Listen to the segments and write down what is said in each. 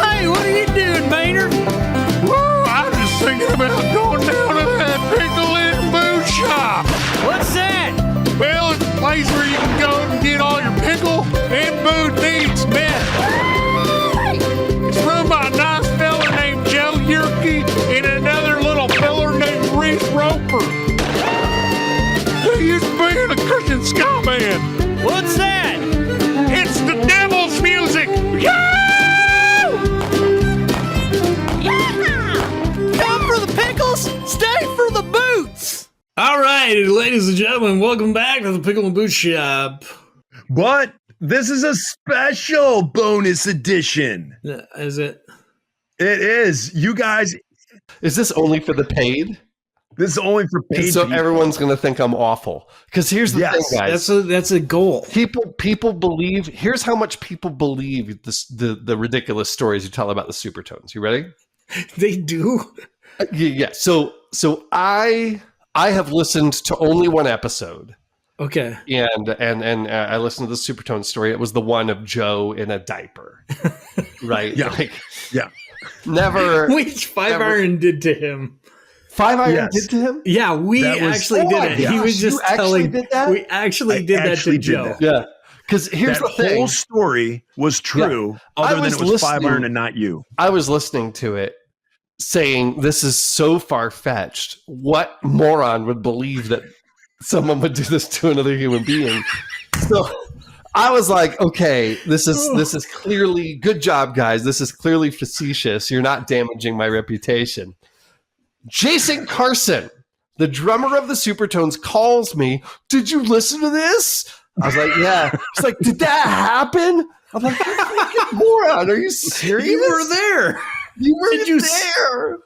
Hey, what are you doing, Maynard? Whoa, I was just thinking about going down to that pickle and boot shop. What's that? Well, it's a place where you can go and get all your pickle and boot needs met. It's run by a nice fella named Joe Yerke and another little fella named Reese Roper. He used to be in a Christian ska band. What's that? It's the devil's music. Come for the pickles, stay for the boots. All right, ladies and gentlemen, welcome back to the Pickle and Boot Shop. But this is a special bonus edition. Is it? It is. You guys, Is this only for the paid? this is only for paid So people. everyone's going to think I'm awful. Because here's the Yes, thing, guys. That's a goal. People believe. Here's how much people believe the ridiculous stories you tell about the Supertones. You ready? They do. Yeah. So I have listened to only one episode, Okay. and I listened to the Supertones story. It was the one of Joe in a diaper, right? Yeah. Like, Yeah. never. Which Five Never- Iron did to him. Five Iron Yes. did to him. Yeah, we That was- actually Oh did my it. He gosh, was just you actually telling. did that? We actually I did that actually to did Joe. that. Yeah. Because here's That the thing. whole story was true, other than was it was Five listening- Iron and not you. I was listening to it saying, this is so far-fetched. What moron would believe that someone would do this to another human being? So I was like, okay, this is clearly, good job, guys. This is clearly facetious. You're not damaging my reputation. Jason Carson, the drummer of the Supertones, calls me. Did you listen to this? I was like, yeah. He's like, did that happen? I'm like, you fucking moron. Are you serious? You were there. You were Did you there.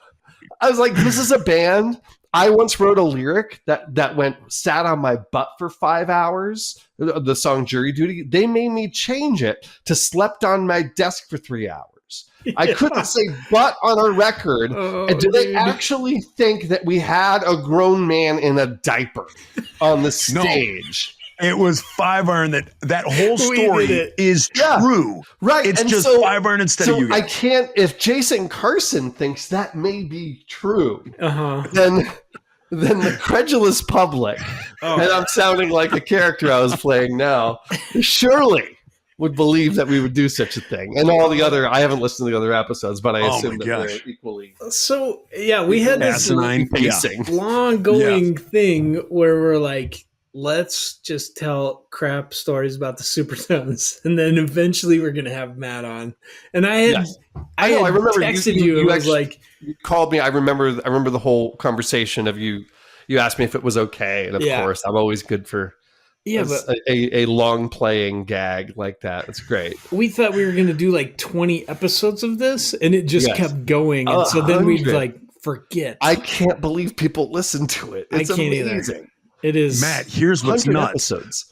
I was like, this is a band. I once wrote a lyric that sat on my butt for 5 hours. The song Jury Duty. They made me change it to slept on my desk for 3 hours. I couldn't say butt on a record. Oh, And do they dude. actually think that we had a grown man in a diaper on the No. stage? It was Five Iron. That whole We story did it. is Yeah. true. Right. It's and just so, Five Iron instead so of you I guys. can't, if Jason Carson thinks that may be true, Uh-huh. then the credulous public, Oh. and I'm sounding like a character I was playing now, surely would believe that we would do such a thing. And all the other, I haven't listened to the other episodes, but I Oh assume my that gosh. they're equally So yeah, we had this Asinine. Yeah. pacing. long going thing where we're like, let's just tell crap stories about the Supertones, and then eventually we're gonna have Matt on. And I had Yes. I know, had I remember you- texted you- you, you and was actually- like, You called me. I remember the whole conversation of you. You asked me if it was okay, and of Yeah. course, I'm always good for yeah, but a long playing gag like that. It's great. we thought we were gonna do like 20 episodes of this, and it just Yes. kept going, and so then we'd 100. like forget. I can't believe people listen to it. I It's can't either. amazing. It is Matt, here's what's 100 nuts. episodes.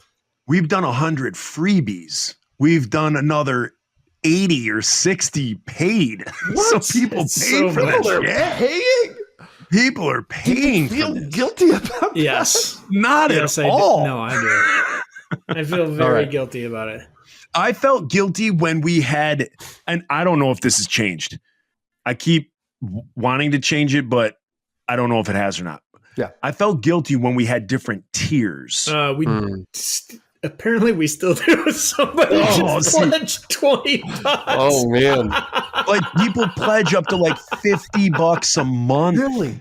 We've done 100 freebies. We've done another 80 or 60 paid. So people It's paid so for much. that People are shit. paying. People are paying for Feel this. guilty about yes, Not yes, at I all. do. No, I do. I feel very right. guilty about it. I felt guilty when we had, and I don't know if this has changed. I keep wanting to change it, but I don't know if it has or not. Yeah. I felt guilty when we had different tiers. We Mm. apparently we still do. Somebody Oh, just see. pledged $20. Oh man, Like people pledge up to like $50 a month. really?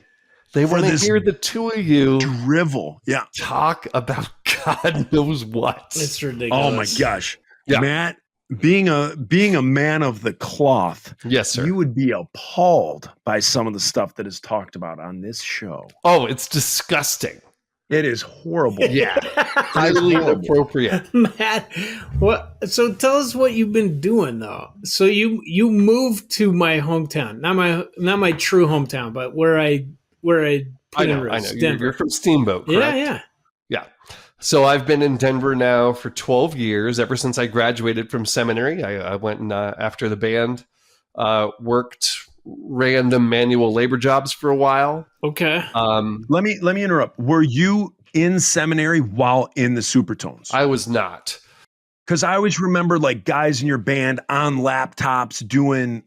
They For want to this hear the two of you Drivel. Yeah. talk about God knows what. It's ridiculous. Oh my gosh. Yeah. Matt, being a man of the cloth, Yes, sir. you would be appalled by some of the stuff that is talked about on this show. Oh, it's disgusting. It is horrible. Yeah, highly inappropriate. Matt, what? So tell us what you've been doing though. So you moved to my hometown, not my true hometown, but where I I put in know. roots, You're, Denver. you're from Steamboat, correct? Yeah. So I've been in Denver now for 12 years. Ever since I graduated from seminary, I went and after the band, worked random manual labor jobs for a while. Okay. Let me interrupt. Were you in seminary while in the Supertones? I was not. Because I always remember like guys in your band on laptops doing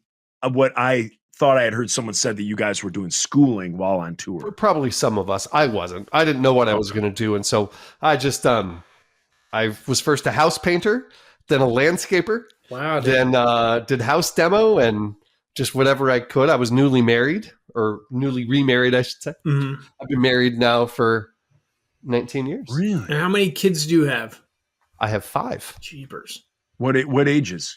what I thought I had heard someone said that you guys were doing schooling while on tour. Probably some of us. I wasn't. I didn't know what I was going to do, and so I just I was first a house painter, then a landscaper, Wow. then did house demo and just whatever I could. I was newly married or newly remarried, I should say. Mm-hmm. I've been married now for 19 years. Really? And how many kids do you have? I have 5. Jeepers. What ages?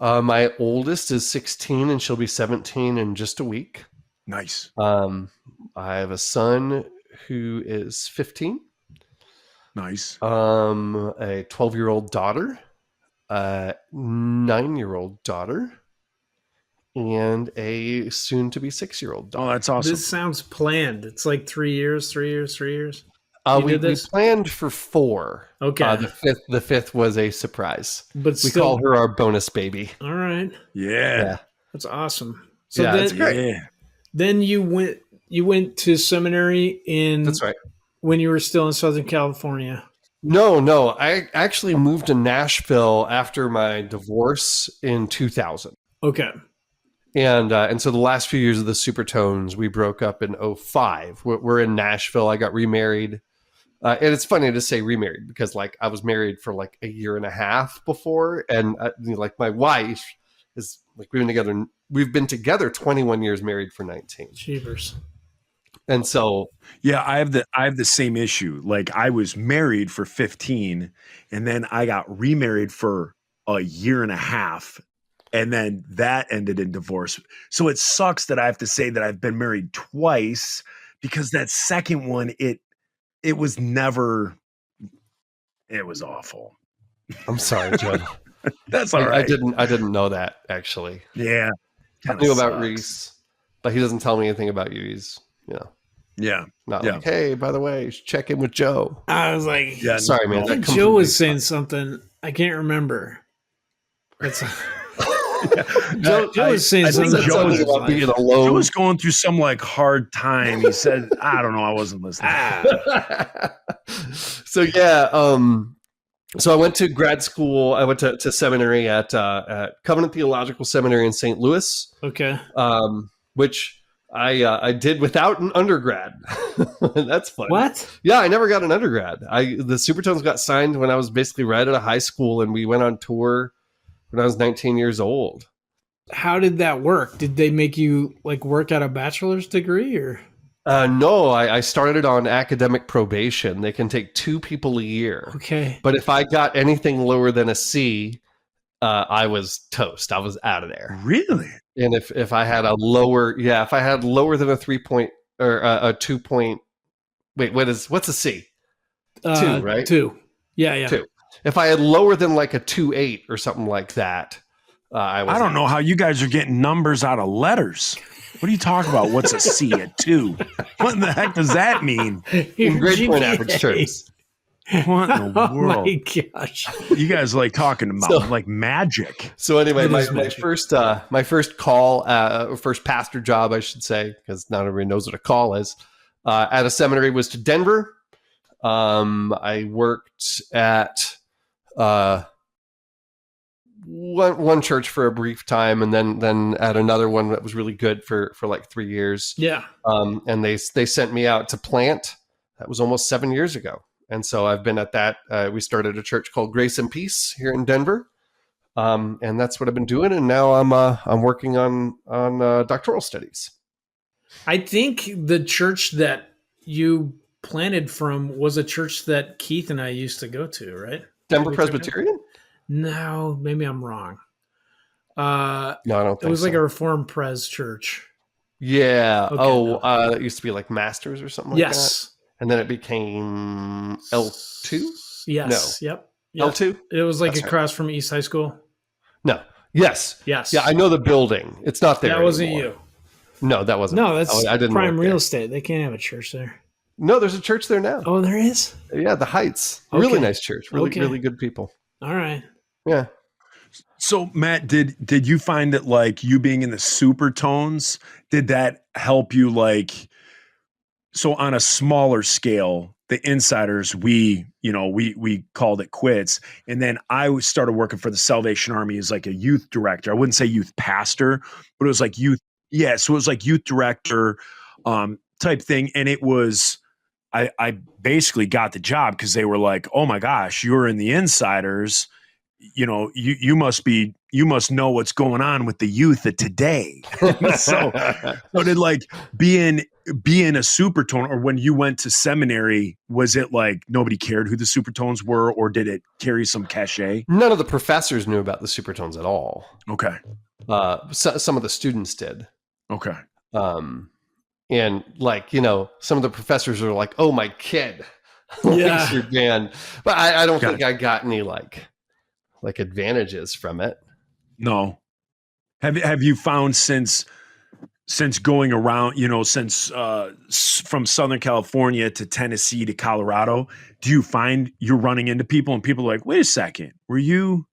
My oldest is 16 and she'll be 17 in just a week. Nice. I have a son who is 15. Nice. A 12-year-old daughter, a 9-year-old daughter, and a soon-to-be 6-year-old daughter. Oh, that's awesome. This sounds planned. It's like 3 years, 3 years, 3 years. We planned for 4. Okay. The fifth was a surprise. But We still, call her our bonus baby. all right. Yeah. That's awesome. So Yeah, then, it's great. Yeah. then you went to seminary That's right. when you were still in Southern California. No. I actually moved to Nashville after my divorce in 2000. Okay. And so the last few years of the Supertones, we broke up in 05. We're in Nashville. I got remarried. And it's funny to say remarried because like I was married for like a year and a half before. And like my wife is like, we've been together 21 years, married for 19. Jeepers. And so, Yeah, I have the same issue. Like I was married for 15 and then I got remarried for a year and a half and then that ended in divorce. So it sucks that I have to say that I've been married twice because that second one it was never it was awful. I'm sorry, Joe. That's all right. I didn't know that actually. Yeah. I knew about Reese, but he doesn't tell me anything about you. He's, Yeah. not Yeah. like, hey, by the way, check in with Joe. I was like, Yeah. Sorry, man. I that think comes Joe from was Reese. saying something. I can't remember. It's Joe was saying I think something Joe was, about being Joe alone. was going through some like hard time. He said, I don't know, I wasn't listening. So yeah, so I went to grad school. I went to seminary at Covenant Theological Seminary in St. Louis, okay. which I did without an undergrad. That's fun. What? Yeah, I never got an undergrad. The Supertones got signed when I was basically right out of high school, and we went on tour when I was 19 years old. How did that work? Did they make you like work at a bachelor's degree or? No, I started on academic probation. They can take 2 people a year. Okay. But if I got anything lower than a C, I was toast. I was out of there. Really? And if I had if I had lower than a 3 point or a 2 point, what's a C? 2, right? 2. Yeah. 2. If I had lower than like a 2.8 or something like that, I was. I don't know how you guys are getting numbers out of letters. What are you talking about? What's a C at 2? What in the heck does that mean? In grade point average terms. What in the Oh world? my gosh. You guys like talking about So- like magic. So anyway, It my is magic. first call, first pastor job, I should say, because not everybody knows what a call is, at a seminary was to Denver. I worked at one church for a brief time, and then at another one that was really good for like 3 years. Yeah. And they sent me out to plant. That was almost 7 years ago. And so I've been at that. We started a church called Grace and Peace here in Denver. And that's what I've been doing. And now I'm working on doctoral studies. I think the church that you planted from was a church that Keith and I used to go to, right? Denver We took it? Presbyterian? No, maybe I'm wrong. No, I don't think It was so. like a Reformed Pres church. Yeah. Okay. It used to be like Masters or something like that. Yes. And then it became L2? Yes. No. Yep. L2? It was like That's right. across from East High School. No. Yes. Yes. Yeah, I know the building. It's not there That wasn't anymore. you. No, that wasn't. No, that's I didn't prime work real there. estate. They can't have a church there. No, there's a church there now. Oh, there is? Yeah, the Heights. Really Okay. nice church. Really, Okay. really good people. All right. Yeah. So Matt, did you find that like you being in the Supertones, did that help you like so on a smaller scale, the insiders, we called it quits. And then I started working for the Salvation Army as like a youth director. I wouldn't say youth pastor, but it was like youth. Yeah. So it was like youth director type thing. And it was, I basically got the job because they were like, oh my gosh, you're in the insiders. You must know what's going on with the youth of today. so did like being a supertone, or when you went to seminary, was it like nobody cared who the supertones were, or did it carry some cachet? None of the professors knew about the supertones at all. Okay. Some of the students did. Okay. And like, some of the professors are like, oh, my kid. Yeah. Your band. But I don't think I got any like advantages from it. No. Have you found since going around, since from Southern California to Tennessee to Colorado, do you find you're running into people and people are like, wait a second, were you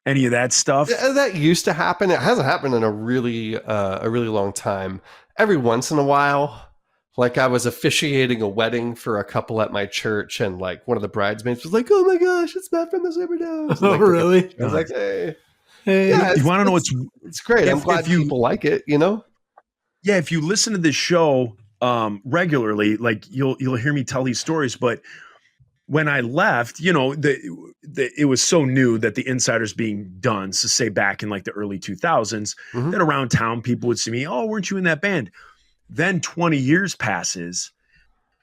any of that stuff? That used to happen. It hasn't happened in a really long time. Every once in a while, like I was officiating a wedding for a couple at my church, and like one of the bridesmaids was like, "Oh my gosh, it's Matt from the Supertones." Oh, really? I was like, "Hey, Yeah, you want to know it's great. I'm glad people like it." Yeah, if you listen to this show regularly, like you'll hear me tell these stories. But when I left, it was so new that the insiders being done. So say back in like the early 2000s, that around town people would see me. Oh, weren't you in that band? Then 20 years passes.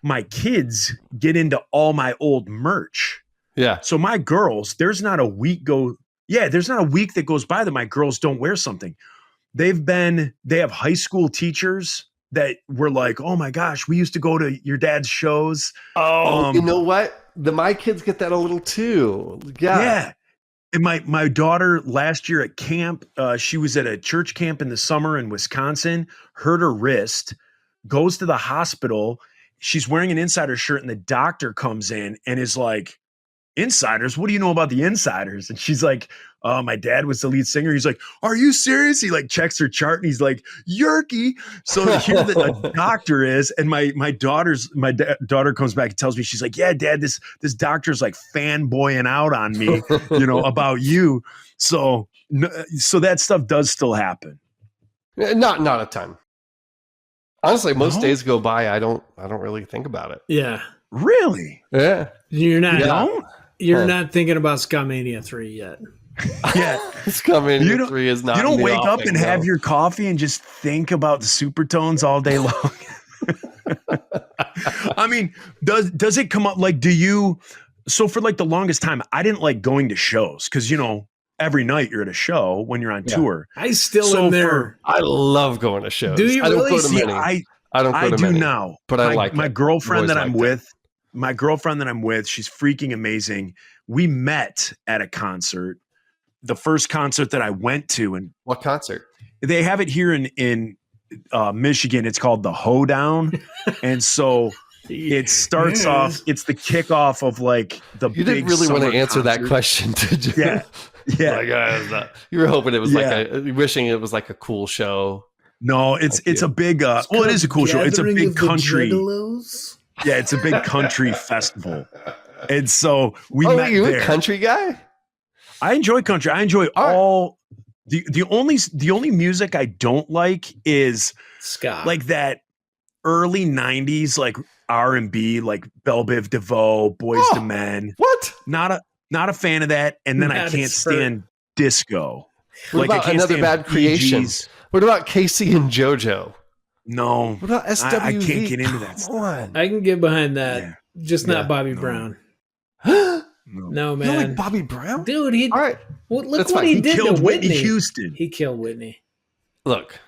My kids get into all my old merch. Yeah. So my girls, there's not a week that goes by that my girls don't wear something. They have high school teachers that were like, oh my gosh, we used to go to your dad's shows. Oh, you know what? My kids get that a little too. Yeah. Yeah. And my daughter last year at camp, she was at a church camp in the summer in Wisconsin, hurt her wrist, goes to the hospital. She's wearing an insider shirt, and the doctor comes in and is like, insiders? What do you know about the insiders? And she's like, oh, my dad was the lead singer. He's like, are you serious? He like checks her chart and he's like, Yerky. So here the doctor is, and my daughter comes back and tells me, she's like, yeah, Dad, this doctor's like fanboying out on me, about you. So that stuff does still happen. Not a ton. Honestly, most days go by, I don't really think about it. Yeah. Really? Yeah. You're not. Yeah. You're not thinking about Scumania 3 yet. Yeah. Scumania 3 is not. You don't wake up and have your coffee and just think about the Supertones all day long. I mean, does it come up like, so for like the longest time, I didn't like going to shows because, every night you're at a show when you're on tour. I still am there. I love going to shows. Do you I don't really? go to many. I don't go to many now. But I like my it. girlfriend that I'm liked it. My girlfriend that I'm with, she's freaking amazing. We met at a concert, the first concert that I went to. And what concert? They have it here in Michigan. It's called the Hoedown. And so it starts off, it's the kickoff of like the big. You didn't really want to answer concert. that question, did you? Yeah. Yeah. You were hoping it was wishing it was like a cool show. No, it's a big, it is a cool show. It's a big country. Yeah, it's a big country festival. And so we met you there. A country guy? I enjoy country. I enjoy all the only music I don't like is ska. Like that early 90s like R&B, like Belle Biv DeVoe, Boys to Men. What? Not a fan of that. And then I can't stand disco. What about Another Bad Creation? What about Casey and JoJo? No. What about SWV? I can't get into that. Come on. I can get behind that. Yeah. Just not Bobby Brown. No. No, man. You don't like Bobby Brown? Dude, he. All right. Well, look That's what fine. he He did killed to Whitney Whitney. Houston. He killed Whitney. Look.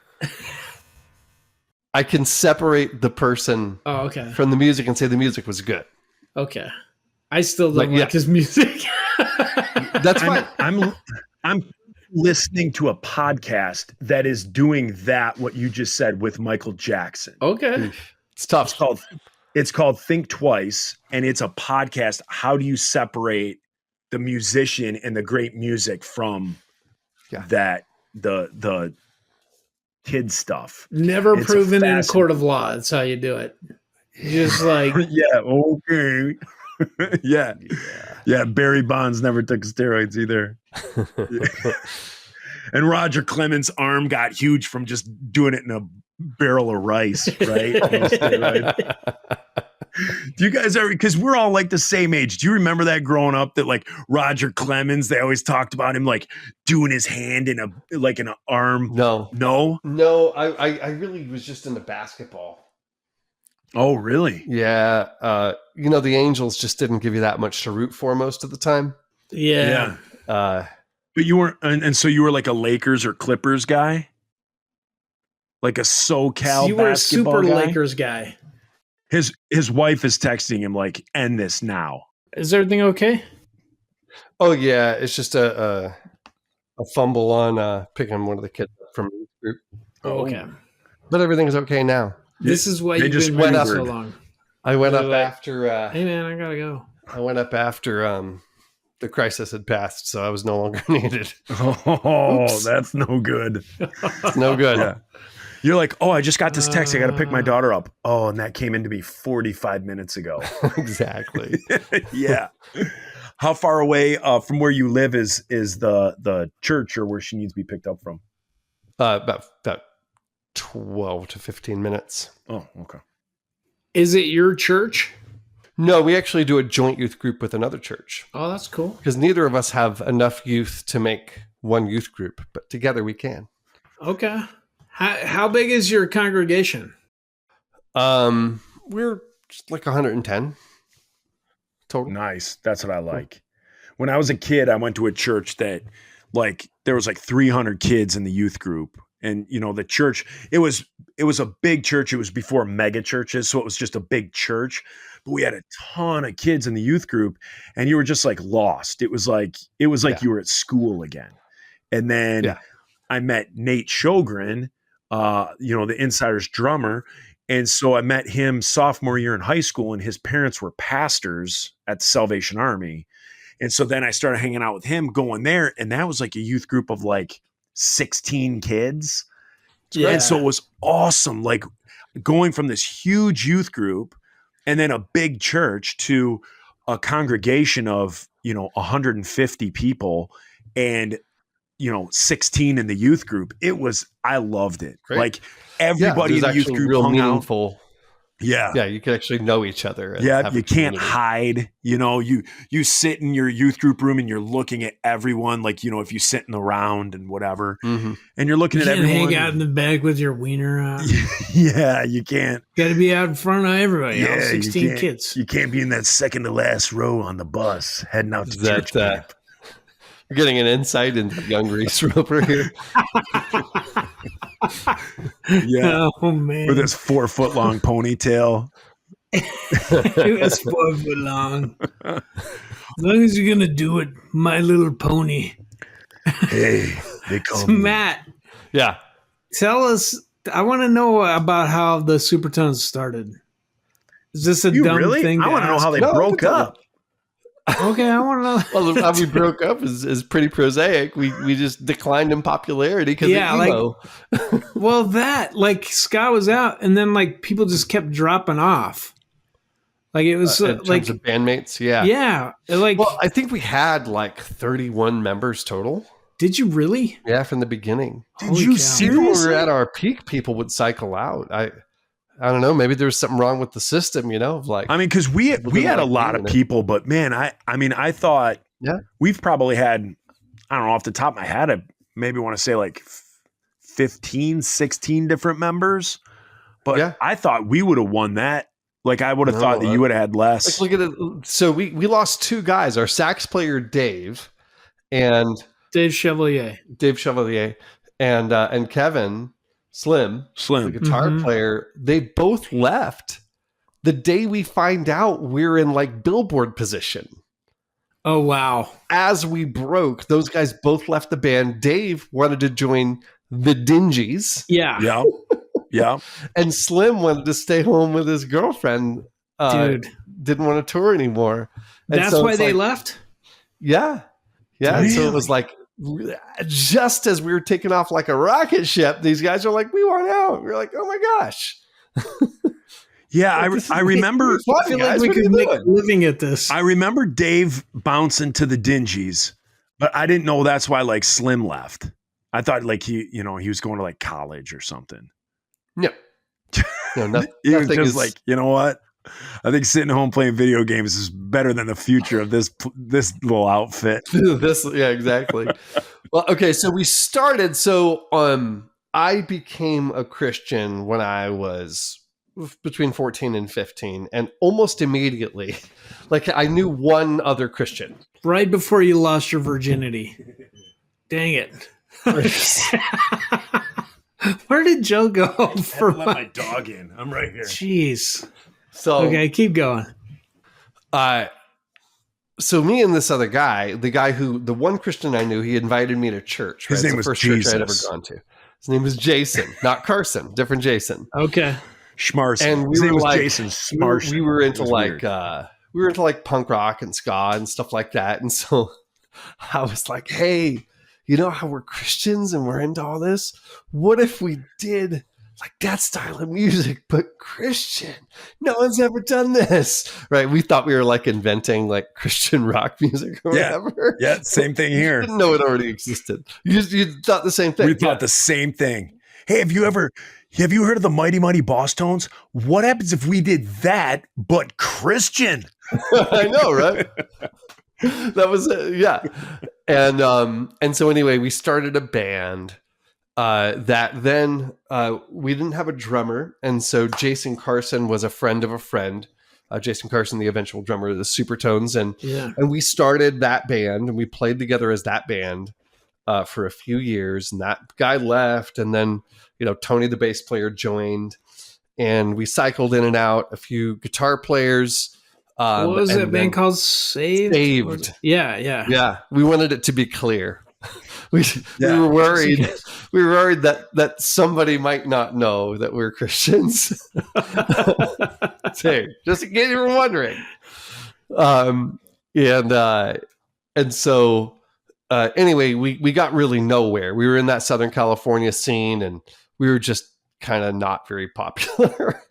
I can separate the person Oh, okay. from the music and say the music was good. Okay. I still don't like his music. That's fine. I'm listening to a podcast that is doing that, what you just said with Michael Jackson. Okay. It's tough. It's called Think Twice, and it's a podcast. How do you separate the musician and the great music from that the kid stuff? Never It's proven in a court of law. That's how you do it. Just like Yeah, okay. Yeah. Yeah, Barry Bonds never took steroids either. And Roger Clemens' arm got huge from just doing it in a barrel of rice, right? No steroids. Do you guys ever, because we're all like the same age, do you remember that growing up that like Roger Clemens, they always talked about him like doing his hand in an arm? No. No? I really was just into basketball. Oh, really? Yeah. The Angels just didn't give you that much to root for most of the time. yeah. But you weren't, and so you were like a Lakers or Clippers guy? Like a SoCal So you were a basketball super guy? Lakers guy. His wife is texting him like, end this now. Is everything okay? Oh yeah, it's just a fumble on picking one of the kids up from the group. Oh, okay. But everything's okay now. This is why They you've just been waiting went so up. long. I went They're up like, after Hey man, I gotta go. the crisis had passed, so I was no longer needed. Oh, Oops. that's no good. It's no good. Yeah. You're like, oh, I just got this text. I got to pick my daughter up. Oh, and that came into me 45 minutes ago. Exactly. Yeah. How far away from where you live is the church or where she needs to be picked up from? About 12 to 15 minutes. Oh, okay. Is it your church? No, we actually do a joint youth group with another church Oh, that's cool. because neither of us have enough youth to make one youth group, but together we can. Okay. How big is your congregation? We're just like 110 total. Nice. That's what I like. When I was a kid, I went to a church that like there was like 300 kids in the youth group. And the church, it was a big church. It was before mega churches, so it was just a big church. But we had a ton of kids in the youth group, and you were just like lost. It was like you were at school again. And then I met Nate Sjogren, the Insiders drummer. And so I met him sophomore year in high school, and his parents were pastors at the Salvation Army. And so then I started hanging out with him, going there, and that was like a youth group of like 16 kids. Yeah. And so it was awesome, like going from this huge youth group and then a big church to a congregation of 150 people and 16 in the youth group. I loved it. Great. Like everybody in the youth group real hung meaningful. out. Yeah. You could actually know each other. And Yeah, have you a can't community. hide. You sit in your youth group room and you're looking at everyone, like if you sit in the round and whatever, Mhm. and you're looking You at can't everyone. hang out in the back with your wiener out. Yeah, you can't. Got to be out in front of everybody. Yeah, All you 16 can't- kids. You can't be in that second to last row on the bus heading out to Is that, church camp. We're getting an insight into young Reese Roper here. Yeah, Oh man. with this 4 foot long ponytail. It was 4 foot long. As long as you're gonna do it, My Little Pony. Hey, they call So me. Matt, Yeah. tell us. I want to know about how the Supertones started. Is this a You dumb really? thing? I want to know ask? how they No, broke tell me. up. Okay, I want to know. Well, how we broke up is pretty prosaic. We just declined in popularity because Yeah, of emo. Well, that like Scott was out, and then like people just kept dropping off. Like it was in terms like of bandmates, yeah. yeah, like Well, I think we had like 31 members total. did you really? Yeah, from the beginning. Did Holy you cow. Even when we seriously? were at our peak, people would cycle out. I don't know. Maybe there was something wrong with the system, of like. I mean, because we didn't had a like lot of doing it. people, but man, I thought we've probably had, I don't know, off the top of my head, I maybe want to say like 15, 16 different members. But Yeah. I thought we would have won that. Like I would have No, thought that you would have had less. Like, look at it. So we lost 2 guys: our sax player Dave, and Dave Chevalier. and Kevin Slim, the Slim. guitar Mhm. player. They both left the day we find out we're in like Billboard position. Oh wow. As we broke, those guys both left the band. Dave wanted to join the Dingies, Yeah. Yeah. Yeah. and Slim wanted to stay home with his girlfriend. Dude. Didn't want to tour anymore. And That's so why it's they like, left? Yeah. Yeah. And so it Really? was like, just as we were taking off like a rocket ship, these guys are like, we want out. We're like, oh my gosh. Yeah, I remember. Fun, I feel guys. like we What are could you make a doing? living at this. I remember Dave bouncing to the Dingies, but I didn't know that's why like Slim left. I thought like he was going to like college or something. No, He was nothing just is like, you know what? I think sitting home playing video games is better than the future of this little outfit. this. Yeah, exactly. Well, okay, so we started. So I became a Christian when I was between 14 and 15, and almost immediately, like I knew one other Christian. Right before you lost your virginity. Dang it. Where did Joe go? For Let my dog in. I'm right here. Jeez. So Okay, keep going. So me and this other guy, the one Christian I knew, he invited me to church. His right? name It's the was first church I'd ever Jesus. gone to. His name was Jason, not Carson, different Jason. Okay. Schmarson. And we His name were was like, Jason Schmarson. we were into It was like weird. we were into like punk rock and ska and stuff like that. And so I was like, hey, you know how we're Christians and we're into all this? What if we did like that style of music, but Christian? No one's ever done this. Right. We thought we were like inventing like Christian rock music or Yeah. whatever. Yeah, same thing here. Didn't know it already existed. You thought the same thing. We thought the same thing. Hey, have you heard of the Mighty Mighty Boss Tones? What happens if we did that, but Christian? I know, right? That was it. Yeah. And so anyway, we started a band that then we didn't have a drummer. And so Jason Carson was a friend of a friend. Jason Carson, the eventual drummer of the Supertones. And we started that band and we played together as that band for a few years. And that guy left. And then, Tony, the bass player, joined. And we cycled in and out, a few guitar players. What was that band called? Saved? Saved. Yeah. Yeah. We wanted it to be clear. We were worried. We were worried that somebody might not know that we're Christians. Hey, just in case you were wondering. And so anyway, we got really nowhere. We were in that Southern California scene, and we were just kind of not very popular.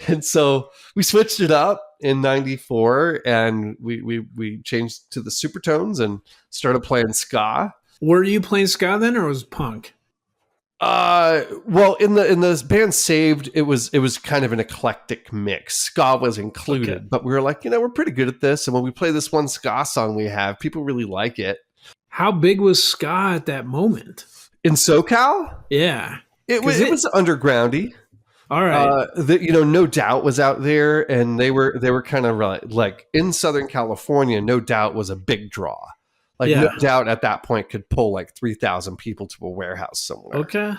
And so we switched it up in 94 and we changed to the Supertones and started playing ska. Were you playing ska then, or was it punk? Well, in the band Saved, it was kind of an eclectic mix. Ska was included, but we were like, we're pretty good at this. And when we play this one ska song we have, people really like it. How big was ska at that moment? In SoCal? Yeah. It was undergroundy. All right. No Doubt was out there, and they were kind of like in Southern California. No Doubt was a big draw. No Doubt at that point could pull like 3,000 people to a warehouse somewhere. Okay.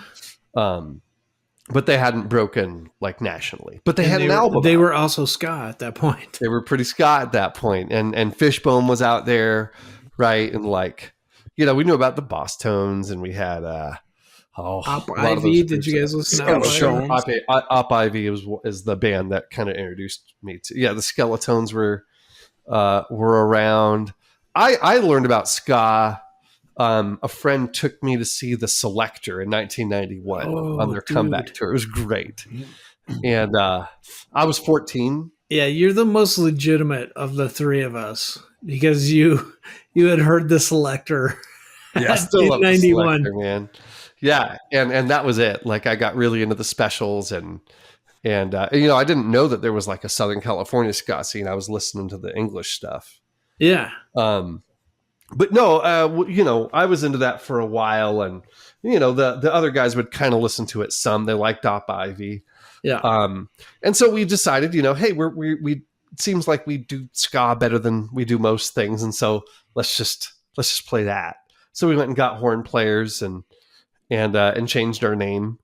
But they hadn't broken like nationally. But they had an album. They were also ska at that point. They were pretty ska at that point, and Fishbone was out there, right? And we knew about the Boss Tones, and we had Op Ivy. Did you guys listen to Op Ivy? Op Ivy is the band that kind of introduced me to. Yeah, the Skeletones were around. I learned about ska. A friend took me to see the Selector in 1991 on their comeback tour. It was great, and I was 14. Yeah, you're the most legitimate of the three of us because you had heard the Selector. Yeah, still love the Selector, man. Yeah, and that was it. Like I got really into the specials and I didn't know that there was like a Southern California ska scene. I was listening to the English stuff. Yeah. But no, I was into that for a while, and the other guys would kind of listen to it some. They liked Op Ivy. Yeah. And so we decided, hey, we it seems like we do ska better than we do most things, and so let's just play that. So we went and got horn players and changed our name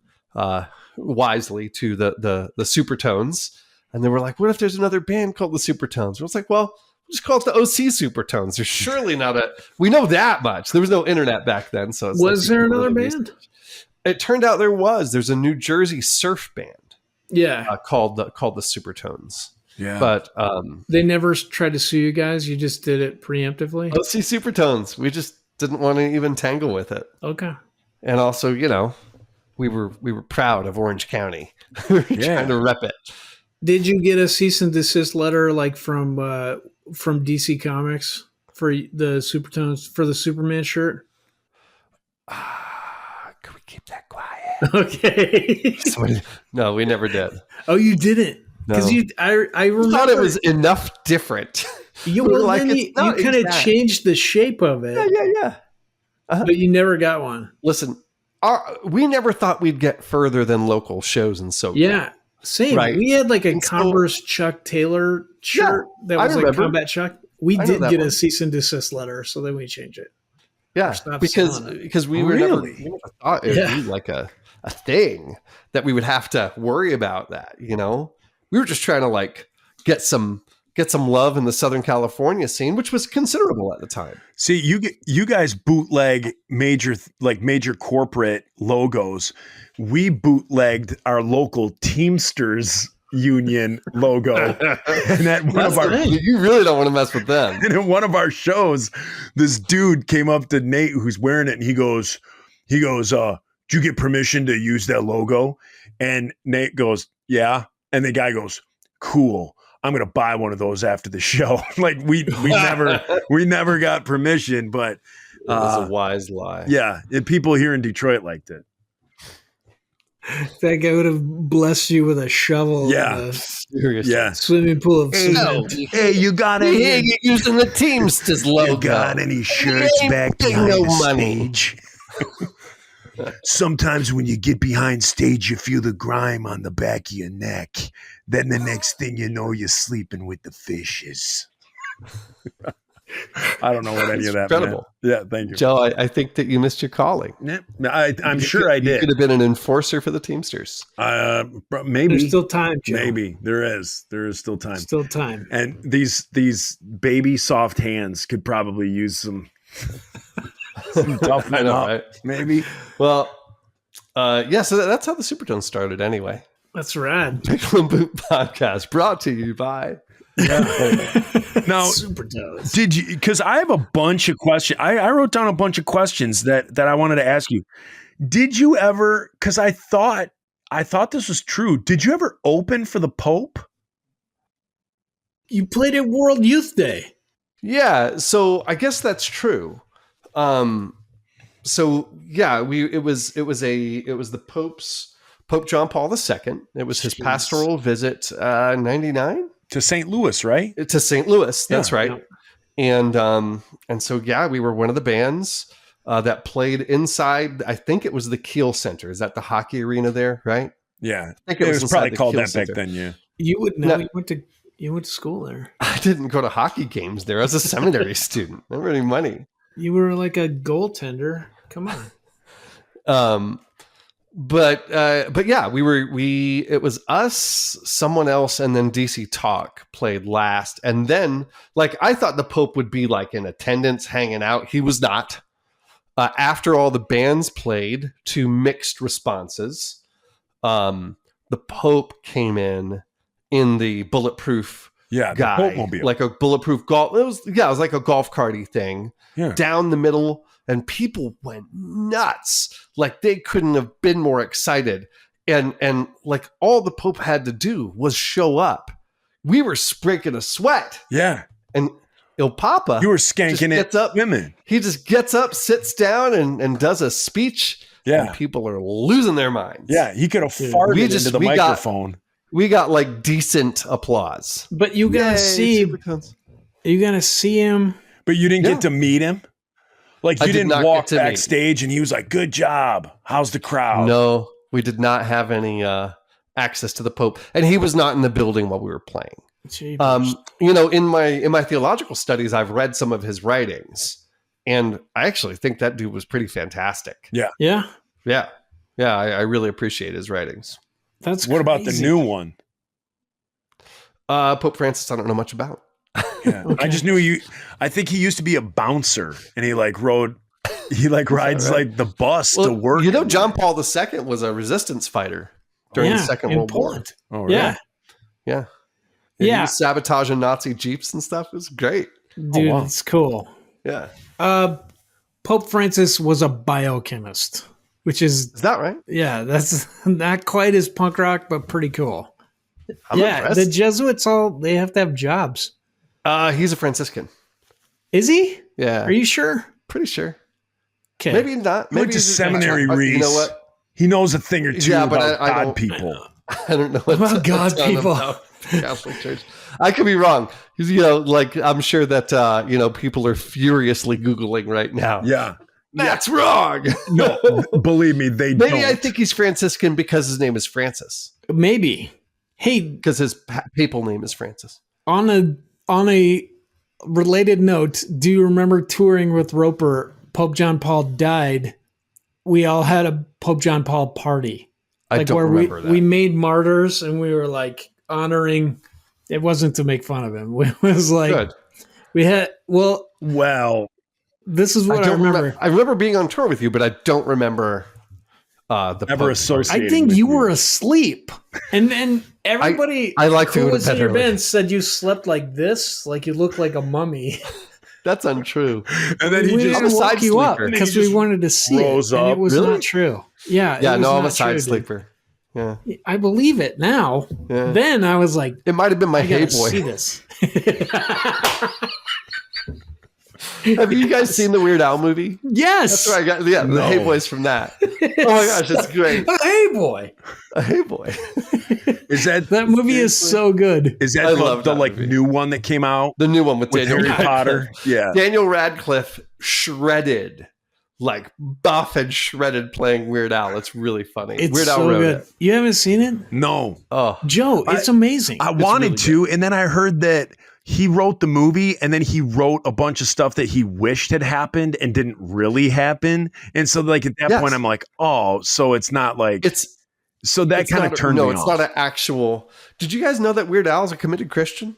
wisely to the Supertones. And they were like, what if there's another band called the Supertones? I was like, well, just call it the OC Supertones. There's surely not we know that much. There was no internet back then. So was there another band? It turned out there's a New Jersey surf band. Yeah. Called the Supertones. Yeah. But they never tried to sue you guys. You just did it preemptively. OC Supertones. We just didn't want to even tangle with it. Okay. And also, we were proud of Orange County. We were trying to rep it. Did you get a cease and desist letter like from DC Comics for the Supertones for the Superman shirt? Can we keep that quiet? Okay. No, we never did. Oh, you didn't? Because No. I remember Thought it was enough different. You, We were well, like, then it's you not kind of exact. changed the shape of it, Yeah. but you never got one. Listen, we never thought we'd get further than local shows and so. Yeah, same. Right. We had like a And so- Converse Chuck Taylor shirt that I was like remember. Combat Chuck. We I know did that get one. a cease and desist letter, so then we changed it. Yeah, Stop because selling we were never, Really? we never thought it would be like a thing that we would have to worry about that. You know, we were just trying to like get some love in the Southern California scene, which was considerable at the time. See, you guys bootleg major corporate logos. We bootlegged our local Teamsters union logo, and at one of our You really don't want to mess with them. and in one of our shows, this dude came up to Nate who's wearing it, and he goes, did you get permission to use that logo? And Nate goes, yeah. And the guy goes, cool. I'm gonna buy one of those after the show. Like we never got permission, but It was a wise lie. yeah, and people here in Detroit liked it. That guy would have blessed you with a shovel. Yeah. In a Seriously. Yeah. swimming pool of No, cement. Hey, you got yeah, any? you're using the Teamsters logo. You got any shirts ain't back getting behind no the money. stage? Sometimes when you get behind stage, you feel the grime on the back of your neck. Then the next thing you know, you're sleeping with the fishes. I don't know what any of that Incredible. meant. Yeah, thank you. Joe, I think that you missed your calling. Yeah, I'm sure I You could did. have been an enforcer for the Teamsters. Maybe. There's still time, Joe. Maybe. There is still time. Still time. And these baby soft hands could probably use some toughening I know, up. right? Maybe. Well, yeah, so that's how the Supertones started anyway. That's rad. Pickle and Boot Podcast brought to you by... Now, Super toes. did you? Because I have a bunch of questions. I wrote down a bunch of questions that I wanted to ask you. Did you ever? Because I thought this was true. Did you ever open for the Pope? You played at World Youth Day. Yeah, so I guess that's true. So yeah, it was the Pope John Paul II. It was his Jeez. pastoral visit, 99 To St. Louis, right? to St. Louis. That's Yeah. right. And so yeah, we were one of the bands that played inside. I think it was the Kiel Center. Is that the hockey arena there? Right? Yeah. I think It was inside probably the called Kiel that back Center. then. Yeah. You would know. No. You went to school there. I didn't go to hockey games there. I was a seminary student. I didn't have any money. You were like a goaltender. Come on. But yeah, it was us, someone else, and then DC Talk played last. And then like, I thought the Pope would be like in attendance hanging out. He was not. After all the bands played to mixed responses, the Pope came in the bulletproof Yeah. The guy, Pope-mobile. like a bulletproof golf. It was like a golf carty thing Yeah. down the middle, and people went nuts. Like they couldn't have been more excited. And like all the Pope had to do was show up. We were sprinkling a sweat, Yeah. and Il Papa, You were skanking gets it, up. women. he just gets up, sits down, and does a speech. Yeah. And people are losing their minds. Yeah. He could have Dude, farted into the we got- microphone. We got like decent applause. But you gotta Yay, see. Supertones. You gotta see him. But you didn't Yeah. get to meet him. Like I you did didn't not walk get to meet. backstage and he was like, "Good job. How's the crowd?" No, we did not have any access to the Pope, and he was not in the building while we were playing. Jeepers. In my theological studies, I've read some of his writings, and I actually think that dude was pretty fantastic. yeah, Yeah, I really appreciate his writings. that's What about the crazy. new one? Pope Francis, I don't know much about. Yeah. Okay. I just knew I think he used to be a bouncer and he rides right? like the bus to work. You know, John Paul II was a resistance fighter during the Yeah, Second in World Poland. Oh, really? Yeah, War. Yeah, Yeah. He was sabotaging Nazi jeeps and stuff. It was great. dude, wow. it's cool. Yeah, Pope Francis was a biochemist, which is is that right? yeah, that's not quite as punk rock, but pretty cool. I'm yeah, impressed. the Jesuits they have to have jobs. He's a Franciscan. Is he? Yeah. Are you sure? Pretty sure. Okay. Maybe not. He went Maybe to he's seminary, Reese. You know what? He knows a thing or two Yeah, but about I God don't- people. I don't know what About God ton people. about Catholic Church. I could be wrong. You know, like I'm sure that people are furiously Googling right now. Yeah. That's wrong. No, believe me, they Maybe don't. I think he's Franciscan because his name is Francis. Maybe. Hey, Because his papal name is Francis. on a related note, do you remember touring with Roper? Pope John Paul died. We all had a Pope John Paul party. I don't remember that. We made martyrs and we were like honoring. It wasn't to make fun of him. It was like Good. we had. Well, this is what I remember. I remember being on tour with you, but I don't remember the Never Pope. associated. I think with you were asleep, and then everybody I like to who go to was in bed your early. band said you slept like this, like you looked like a mummy. That's untrue. And then we he just didn't a walk side you up sleeper. because He we just wanted to see rose it, and up. it was Really? not true. Yeah, Yeah, it was no, I'm not a side true, sleeper. Yeah. dude. I believe it now. Yeah. Then I was like, It might have been my I Hey gotta Boy. see this. Have you guys seen the Weird Al movie? Yes. That's where I got the No. Hey Boys from that. Oh my gosh, it's great. Hey boy, A Hey Boy. Is that that movie is so good. is that I the, love the that like movie. new one that came out The new one with with Daniel Harry Radcliffe. Potter? Yeah. Daniel Radcliffe shredded, like buff and shredded playing Weird Al. It's really funny. It's Weird Al so wrote good. it. You haven't seen it, No. Oh, Joe? It's amazing. I wanted really to, and then I heard that he wrote the movie and then he wrote a bunch of stuff that he wished had happened and didn't really happen. And so like at that Yes. point I'm like, oh, so it's not like so that it's kind of not- turned no, me it's off. not an actual. Did you guys know that Weird Al is a committed Christian?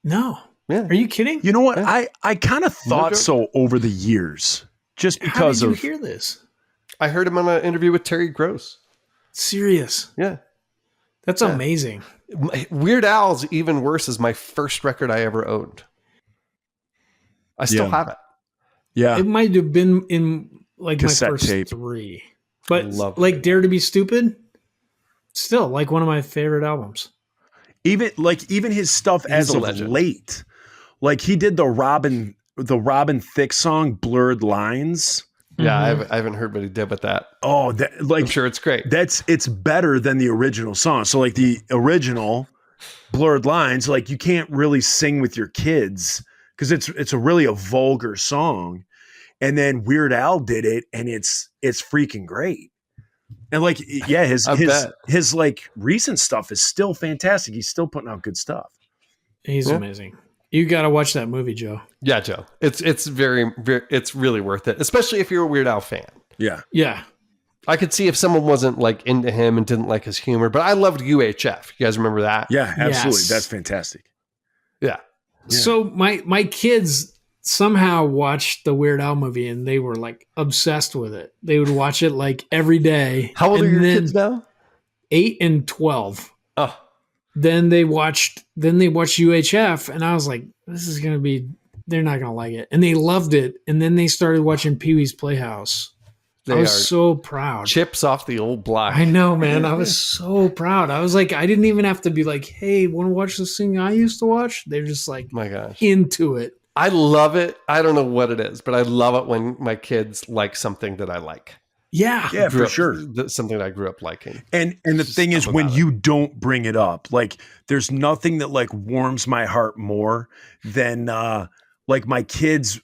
No, Yeah. are you kidding? You know what? Yeah. I kind of thought joke. so over the years. Just How because did you of hear this? I heard him on an interview with Terry Gross. Serious? Yeah. That's Yeah. amazing. Weird Al's Even Worse is my first record I ever owned. I still Yeah. have it. yeah. It might have been in like Cassette my first tape. 3, but Love like it. Dare to Be Stupid, still like one of my favorite albums. Even his stuff as a of legend. late. Like he did the Robin Thicke song Blurred Lines. Yeah, Mhm. I haven't heard what he did with that. Oh, that like I'm sure it's great. it's better than the original song. So like the original Blurred Lines, like you can't really sing with your kids because it's a really a vulgar song. And then Weird Al did it, and it's freaking great. And like yeah, I bet. his like recent stuff is still fantastic. He's still putting out good stuff. He's Yeah. amazing. You got to watch that movie, Joe. Yeah, Joe. It's very it's really worth it, especially if you're a Weird Al fan. Yeah. Yeah. I could see if someone wasn't like into him and didn't like his humor, but I loved UHF. You guys remember that? Yeah, absolutely. Yes. That's fantastic. Yeah. Yeah. So my kids somehow watched the Weird Al movie and they were like obsessed with it. They would watch it like every day. How old And are your then kids now? 8 and 12. Oh, Then they watched UHF and I was like, this is going to be, they're not going to like it. And they loved it. And then they started watching Pee-wee's Playhouse. they I are was so proud. chips off the old block. I know, man. I was so proud. I was like, I didn't even have to be like, hey, want to watch this thing I used to watch? They're just like My gosh. into it. I love it. I don't know what it is, but I love it when my kids like something that I like. Yeah. Yeah, Grew for up- sure. Something that I grew up liking. And the Just thing is, something when about you don't bring it up, like there's nothing that like warms my heart more than like my kids.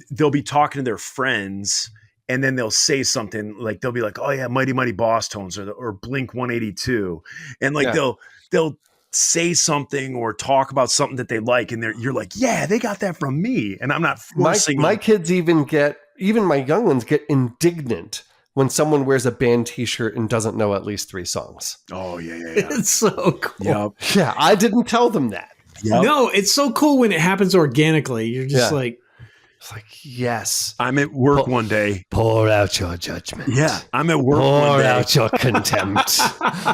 They'll be talking to their friends, and then they'll say something like they'll be like, "Oh yeah, Mighty Mighty Boss Tones" or Blink 182, and like Yeah. they'll say something or talk about something that they like, and you're like, "Yeah, they got that from me," and I'm not forcing My them. kids even my young ones get indignant when someone wears a band t-shirt and doesn't know at least 3 songs. Oh yeah. It's so cool. Yep. Yeah, I didn't tell them that. Yep. No, it's so cool when it happens organically. You're just Yeah. like, It's like, yes. I'm at work one day. Pour out your judgment. Yeah, I'm at work one Pour day. out your contempt.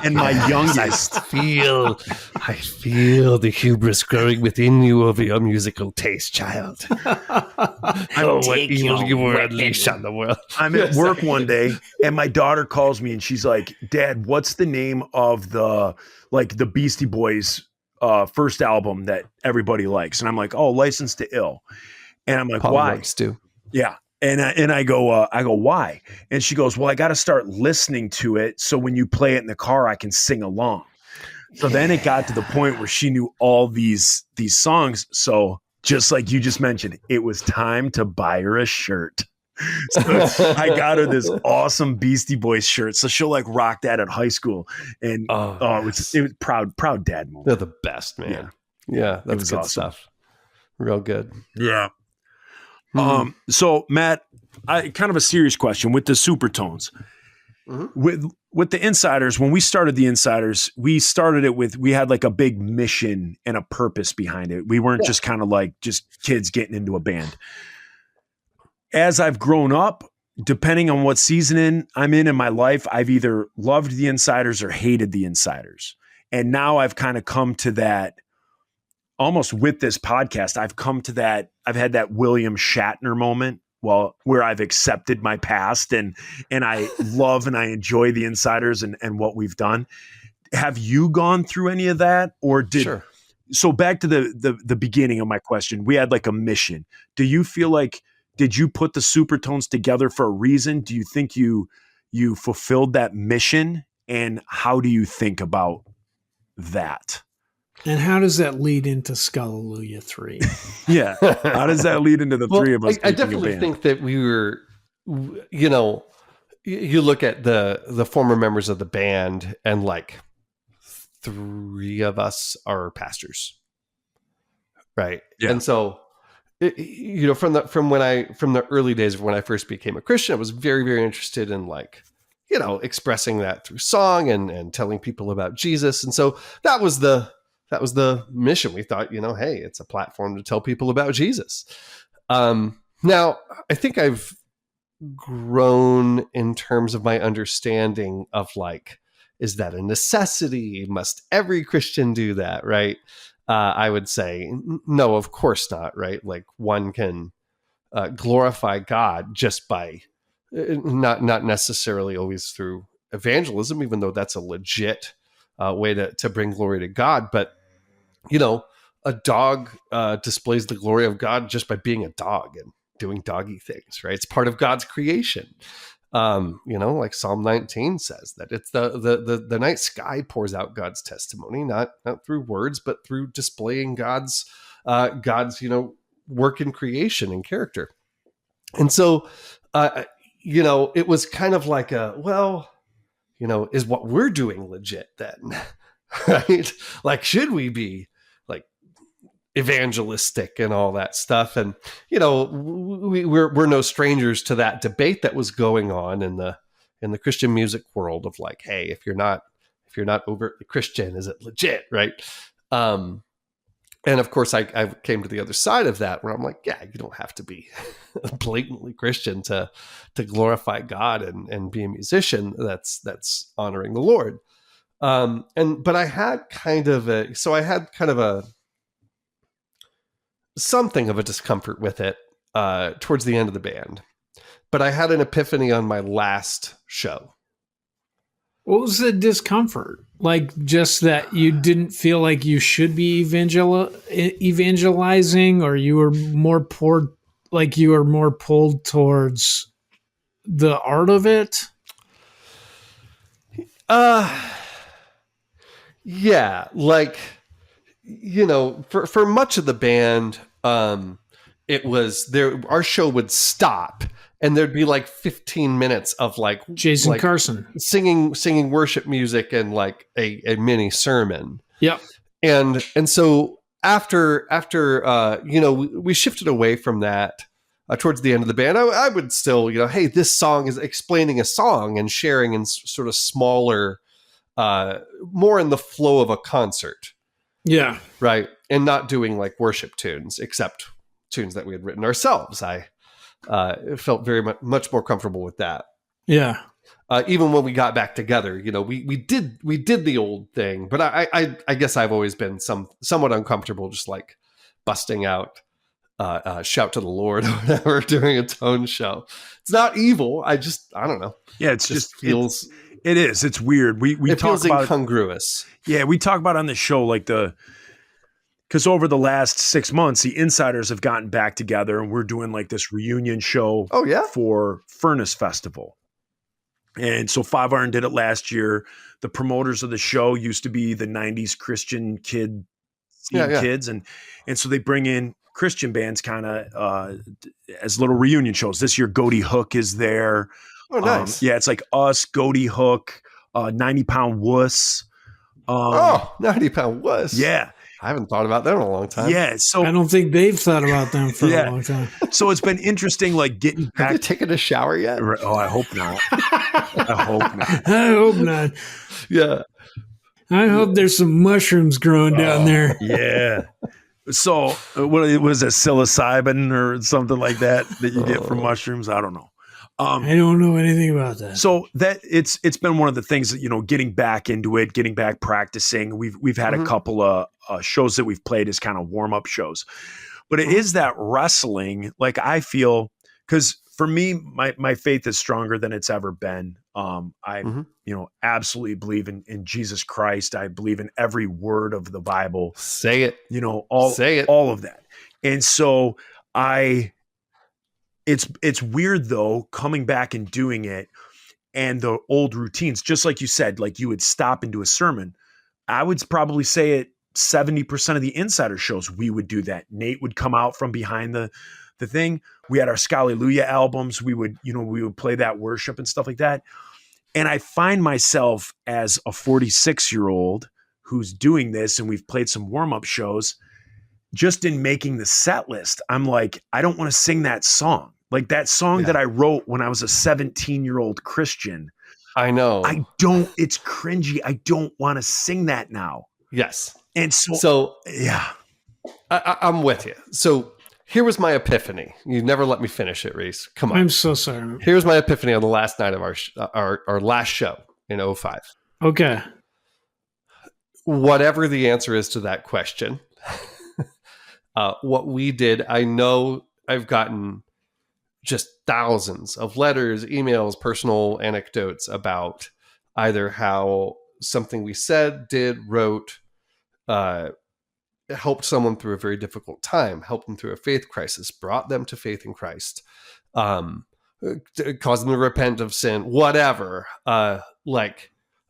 And my youngest, I feel the hubris growing within you over your musical taste, child. Oh, what evil you will unleash on the world. I'm at work one day, and my daughter calls me, and she's like, "Dad, what's the name of the Beastie Boys first album that everybody likes?" And I'm like, "Oh, License to Ill." And I'm like, "Why?" Yeah. And I go, "Why?" And she goes, "Well, I got to start listening to it, so when you play it in the car, I can sing along." So then it got to the point where she knew all these songs. So just like you just mentioned, it was time to buy her a shirt. So I got her this awesome Beastie Boys shirt. So she'll like rock that at high school. And it was proud dad moment. They're the best, man. Yeah, that was good awesome stuff. Real good. Yeah. So Matt, kind of a serious question with the Supertones. Mm-hmm. With the Insiders, when we started the Insiders, we started it we had like a big mission and a purpose behind it. We weren't just kind of like just kids getting into a band. As I've grown up, depending on what season I'm in my life, I've either loved the Insiders or hated the Insiders. And now I've kind of come to that, almost with this podcast, I've come to that, I've had that William Shatner moment where I've accepted my past and I love and I enjoy the Insiders and what we've done. Have you gone through any of that, or Sure. So back to the beginning of my question, we had like a mission. Do you feel like, did you put the Supertones together for a reason? Do you think you fulfilled that mission? And how do you think about that? And how does that lead into Skullaleluia 3? Yeah. How does that lead into the three of us? I definitely think that we were, you know, you look at the former members of the band and like 3 of us are pastors. Right. Yeah. And so, you know, from the early days of when I first became a Christian, I was very, very interested in like, you know, expressing that through song and telling people about Jesus. And so that was the mission. We thought, you know, hey, it's a platform to tell people about Jesus. Now, I think I've grown in terms of my understanding of like, is that a necessity? Must every Christian do that? Right. I would say, no, of course not. Right. Like one can glorify God just by not necessarily always through evangelism, even though that's a legit way to bring glory to God. But, you know, a dog displays the glory of God just by being a dog and doing doggy things, right? It's part of God's creation. You know, like Psalm 19 says that it's the night sky pours out God's testimony, not through words, but through displaying God's you know, work in creation and character. And so, you know, it was kind of like well, you know, is what we're doing legit then? Right? Like, should we be like evangelistic and all that stuff? And, you know, we're no strangers to that debate that was going on in the Christian music world of like, hey, if you're not overtly Christian, is it legit? Right. And of course, I came to the other side of that where I'm like, yeah, you don't have to be blatantly Christian to glorify God and be a musician that's honoring the Lord. But I had kind of something of a discomfort with it towards the end of the band. But I had an epiphany on my last show. What was the discomfort? Like just that you didn't feel like you should be evangelizing, or you were more pulled towards the art of it? Yeah, like, you know, for much of the band, it was our show would stop and there'd be like 15 minutes of like Jason Carson singing worship music and like a mini sermon. Yep. And so after you know, we shifted away from that towards the end of the band. I would still, you know, hey, this song is explaining a song and sharing in sort of smaller, more in the flow of a concert. Yeah. Right. And not doing like worship tunes, except tunes that we had written ourselves. I felt very much more comfortable with that. Yeah. Even when we got back together, we did the old thing, but I guess I've always been somewhat uncomfortable, just like busting out "Shout to the Lord" or whatever during a tone show. It's not evil. I don't know. Yeah, it's just feels. It is. It's weird. We it talk feels about incongruous. Yeah, we talk about on the show like because over the last 6 months, the Insiders have gotten back together and we're doing like this reunion show. Oh yeah, for Furnace Festival. And so 5 Iron did it last year. The promoters of the show used to be the 90s Christian kids. And so they bring in Christian bands kind of as little reunion shows. This year, Goaty Hook is there. Oh, nice. It's like us, Goaty Hook, 90 Pound Wuss. 90 Pound Wuss. Yeah. I haven't thought about them in a long time. Yeah. So I don't think they've thought about them for a long time. So it's been interesting, like getting back. Have you taken a shower yet? Oh, I hope not. I hope not. I hope not. Yeah. I hope there's some mushrooms growing down there. Yeah. So what was it, psilocybin or something like that you get from mushrooms? I don't know. I don't know anything about that. So that it's been one of the things that, getting back into it, getting back practicing. We've had a couple of shows that we've played as kind of warm up shows, but it is that wrestling. Like I feel, because for me, my faith is stronger than it's ever been. I absolutely believe in Jesus Christ. I believe in every word of the Bible. Say it. All of that. And so it's weird though, coming back and doing it and the old routines, just like you said, like you would stop and do a sermon. I would probably say at 70% of the Insider shows, we would do that. Nate would come out from behind the thing. We had our Scalleluja albums. We would play that worship and stuff like that. And I find myself as a 46-year-old who's doing this, and we've played some warm-up shows, just in making the set list, I'm like, I don't want to sing that song. Like that song that I wrote when I was a 17-year-old Christian. I know. It's cringy. I don't want to sing that now. Yes. And so yeah. I'm with you. So here was my epiphany. You never let me finish it, Reese. Come on. I'm so sorry. Here's my epiphany on the last night of our last show in 05. Okay. Whatever the answer is to that question, what we did, I know I've gotten just thousands of letters, emails, personal anecdotes about either how something we said, did, wrote, helped someone through a very difficult time, helped them through a faith crisis, brought them to faith in Christ, caused them to repent of sin, whatever.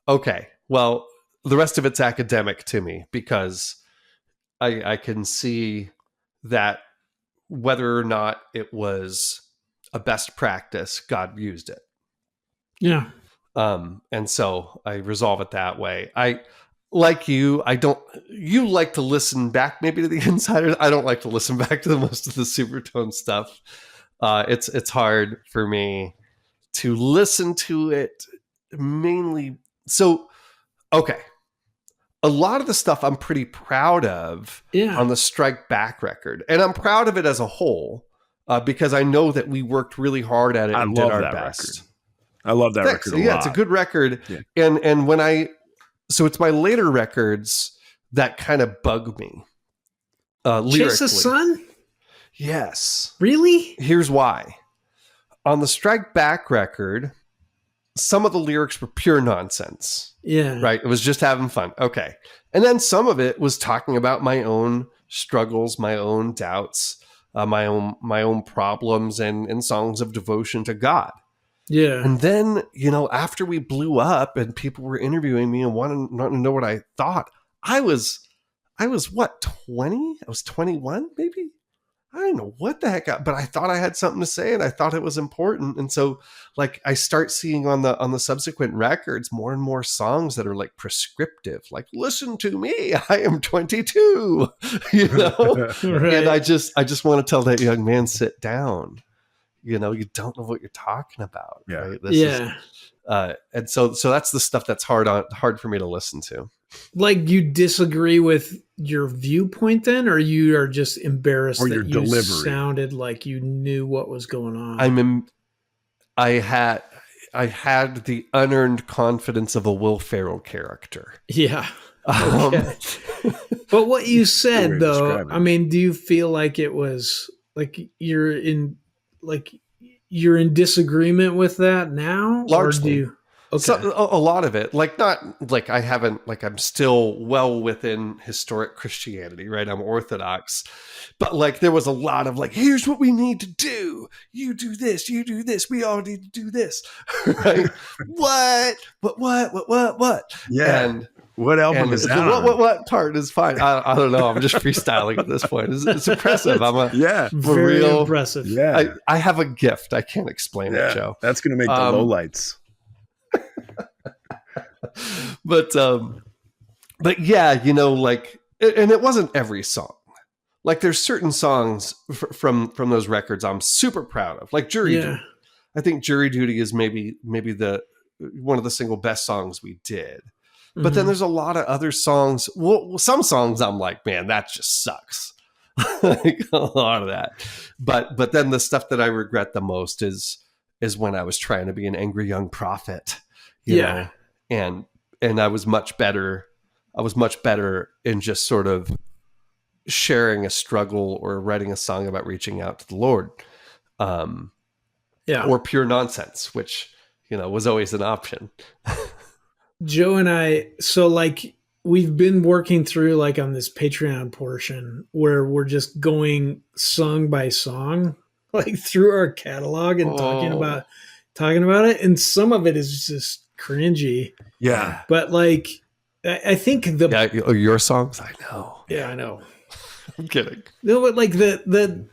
Okay, well, the rest of it's academic to me because I can see that whether or not it was a best practice, God used it. Yeah. And so I resolve it that way. Like you like to listen back maybe to the Insiders. I don't like to listen back to most of the Supertone stuff. It's hard for me to listen to it mainly. So, okay. A lot of the stuff I'm pretty proud of on the Strike Back record. And I'm proud of it as a whole because I know that we worked really hard at it and did our best. Record. I love that record a lot. It's a good record. Yeah. And so it's my later records that kind of bug me. Lyrically. Chase the Sun? Yes. Really? Here's why. On the Strike Back record, some of the lyrics were pure nonsense. Yeah. Right? It was just having fun. Okay. And then some of it was talking about my own struggles, my own doubts, my own problems and songs of devotion to God. Yeah. And then, after we blew up and people were interviewing me and wanting to know what I thought, I was what, 20? I was 21 maybe? I don't know what the heck, but I thought I had something to say and I thought it was important. And so like I start seeing on the subsequent records more and more songs that are like prescriptive, like listen to me, I am 22, Right. And I just want to tell that young man, sit down. You don't know what you're talking about. Yeah. Right? And so that's the stuff that's hard for me to listen to. Like you disagree with your viewpoint then, or you are just embarrassed Or that your you delivery. sounded like you knew what was going on? I had the unearned confidence of a Will Ferrell character. Yeah. Okay. But what you Good way said to though, describe it. I mean, do you feel like it was like you're in disagreement with that now? Largely. Or do you okay. So, a lot of it, like not like I haven't, like I'm still well within historic Christianity, right? I'm Orthodox, but like there was a lot of like, here's what we need to do. You do this, you do this. We all need to do this, right? What? Yeah. And What album is that? what part is fine? I don't know. I'm just freestyling at this point. It's impressive. Yeah. Very real impressive. Yeah. I have a gift. I can't explain it, Joe. That's going to make the lowlights. But yeah, you know, like, and it wasn't every song. Like there's certain songs from those records I'm super proud of, like Jury Duty. I think Jury Duty is maybe the one of the single best songs we did. But then there's a lot of other songs. Well, some songs I'm like, man, that just sucks. Like a lot of that. But then the stuff that I regret the most is when I was trying to be an angry young prophet. You know? And I was much better. I was much better in just sort of sharing a struggle or writing a song about reaching out to the Lord. Or pure nonsense, which, you know, was always an option. Joe and I, so like we've been working through like on this Patreon portion where we're just going song by song, like through our catalog and talking about it. And some of it is just cringy. Yeah. But like, I think your songs, I know. Yeah, I know. I'm kidding. No, but like the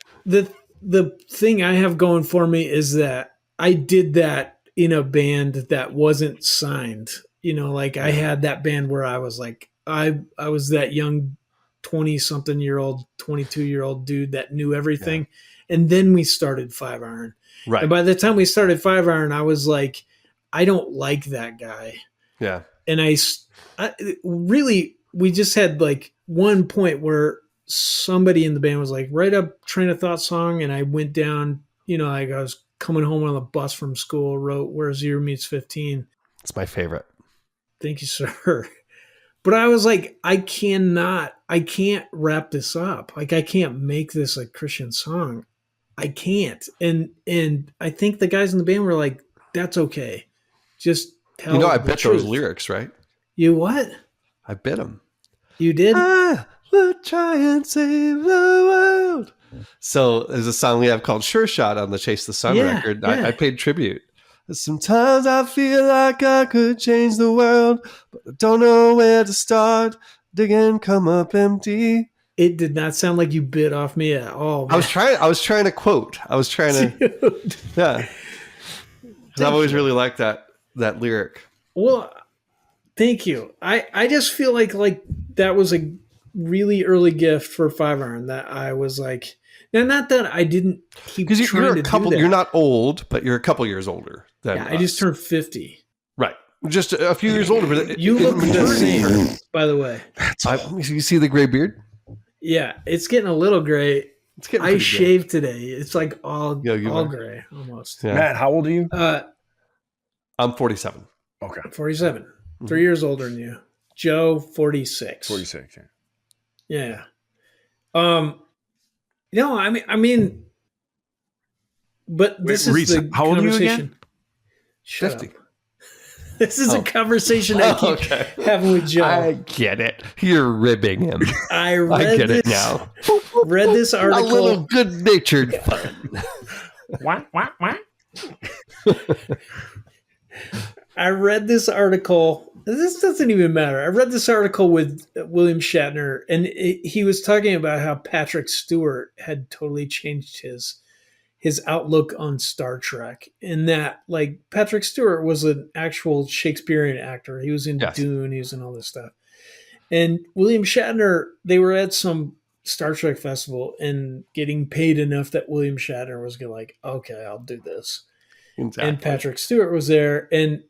thing I have going for me is that I did that in a band that wasn't signed. You know, like I had that band where I was like, I was that young 20-something-year-old, 22-year-old dude that knew everything. Yeah. And then we started Five Iron. Right. And by the time we started Five Iron, I was like, I don't like that guy. Yeah. And I really, we just had like one point where somebody in the band was like, write a Train of Thought song. And I went down, you know, like I was coming home on the bus from school, wrote Where Zero Meets 15. It's my favorite. Thank you, sir. But I was like, I can't wrap this up. Like I can't make this a Christian song. I can't. And I think the guys in the band were like, that's okay. Just tell You know, I bet truth. those lyrics, right? You what? I bet them. You did? I will try and save the world. So there's a song we have called Sure Shot on the Chase the Sun record. Yeah. I paid tribute. Sometimes I feel like I could change the world, but I don't know where to start. Dig and come up empty. It did not sound like you bit off me at all. Man. I was trying to quote. I was trying to yeah. Because I've always really liked that lyric. Well, thank you. I just feel like that was a really early gift for Five Iron that I was like, now not that I didn't keep trying you're a couple. to do that. You're not old, but you're a couple years older than us. I just turned 50. Right, just a few years older. But you look the same, by the way. You see the gray beard? Yeah, it's getting a little gray. I shaved today. It's like all gray almost. Yeah. Matt, how old are you? I'm 47. Okay. 47. Mm-hmm. 3 years older than you. Joe, 46. 46, yeah. No, I mean, but this is the how old are you again? Shut 50. Up. This is a conversation I keep having with Joe. I get it. You're ribbing him. I get it now. Read this article. A little good-natured fun. What? I read this article. This doesn't even matter. I read this article with William Shatner, and he was talking about how Patrick Stewart had totally changed his outlook on Star Trek. And that, like, Patrick Stewart was an actual Shakespearean actor. He was in Dune. He was in all this stuff. And William Shatner, they were at some Star Trek festival and getting paid enough that William Shatner was going to like, okay, I'll do this. Exactly. And Patrick Stewart was there, and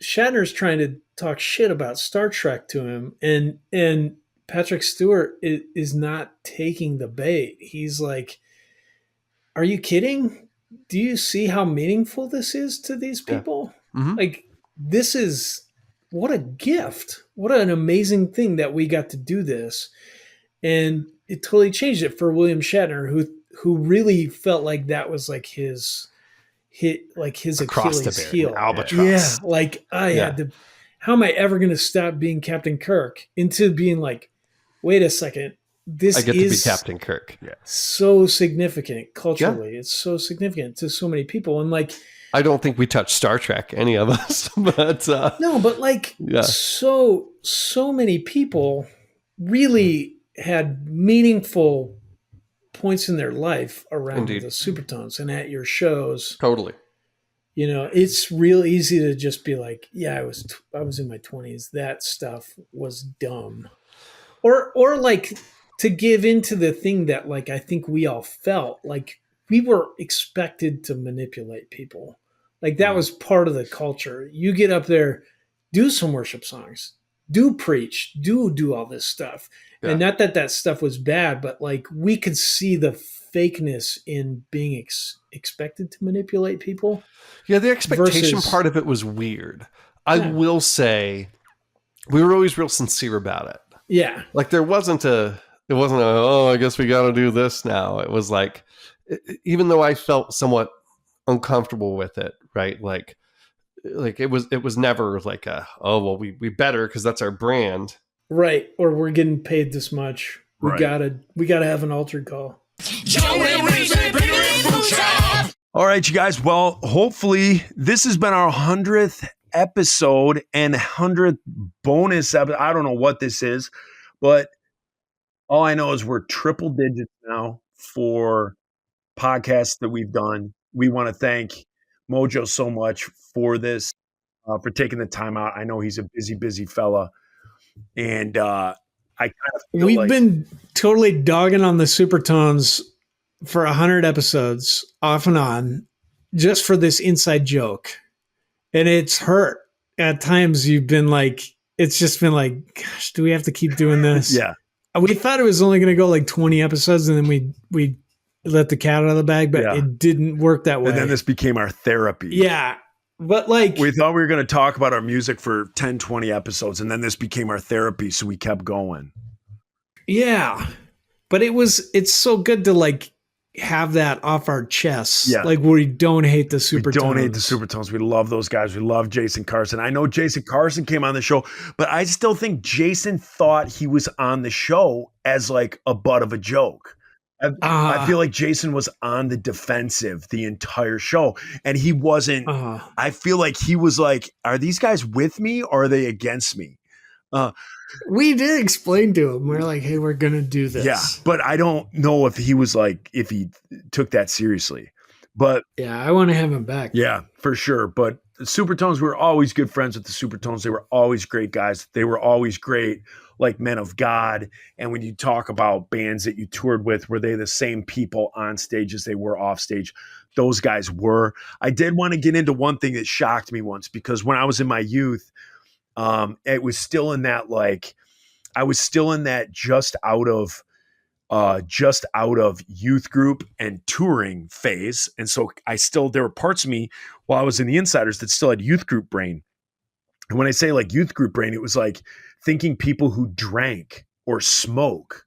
Shatner's trying to talk shit about Star Trek to him, and Patrick Stewart is not taking the bait. He's like, are you kidding? Do you see how meaningful this is to these Yeah. people? Mhm. Like, this is what a gift. What an amazing thing that we got to do this. And it totally changed it for William Shatner, who really felt like that was like his Across the Achilles bear, heel. albatross. Yeah, like I Yeah. had to. How am I ever going to stop being Captain Kirk into being like, wait a second, this I get to be is Captain Kirk. so significant culturally. It's so significant to so many people, and like, I don't think we touched Star Trek, any of us, but no, but like, Yeah. so many people really had meaningful points in their life around Indeed. the Supertones and at your shows. Totally. You know, it's real easy to just be like, yeah, I was in my 20s. That stuff was dumb. Or like to give into the thing that like I think we all felt like we were expected to manipulate people. Like that was part of the culture. You get up there, do some worship songs, do preach, do all this stuff. Yeah. And not that that stuff was bad, but like we could see the fakeness in being expected to manipulate people. Yeah, the expectation Versus- part of it was weird. I Yeah. will say we were always real sincere about it. Yeah. Like there wasn't a oh, I guess we got to do this now. It was like, even though I felt somewhat uncomfortable with it, right? Like it was never like oh, well, we better because that's our brand. Right. Or we're getting paid this much. We Right. gotta have an altered call. All right, you guys. Well, hopefully this has been our 100th episode and 100th bonus episode. I don't know what this is, but all I know is we're triple digits now for podcasts that we've done. We want to thank Mojo so much for this, for taking the time out. I know he's a busy fella. And I kind of feel We've like, been totally dogging on the Supertones for 100 episodes off and on just for this inside joke. And it's hurt. At times you've been like, it's just been like, gosh, do we have to keep doing this? yeah, We thought it was only going to go like 20 episodes and then we let the cat out of the bag, but Yeah. it didn't work that way. and then this became our therapy. Yeah. But like, We thought we were going to talk about our music for 10, 20 episodes, and then this became our therapy, so we kept going. yeah. But it's so good to like have that off our chests. Yeah. Like we don't hate the Supertones. We don't hate the Supertones. We love those guys. We love Jason Carson. I know Jason Carson came on the show, but I still think Jason thought he was on the show as like a butt of a joke. I feel like Jason was on the defensive the entire show, and he wasn't. I feel like he was like, are these guys with me or are they against me? We did explain to him. We're like, hey, we're going to do this. Yeah, but I don't know if he was like, if he took that seriously. But Yeah, I want to have him back. yeah, for sure. But the Supertones, we were always good friends with the Supertones. They were always great guys. They were always great, like men of God. And when you talk about bands that you toured with, were they the same people on stage as they were off stage? Those guys were. I did want to get into one thing that shocked me once, because when I was in my youth, it was still in that, like, I was still in that just out of youth group and touring phase. And so there were parts of me while I was in the Insiders that still had youth group brain. And when I say like youth group brain, it was like thinking people who drank or smoked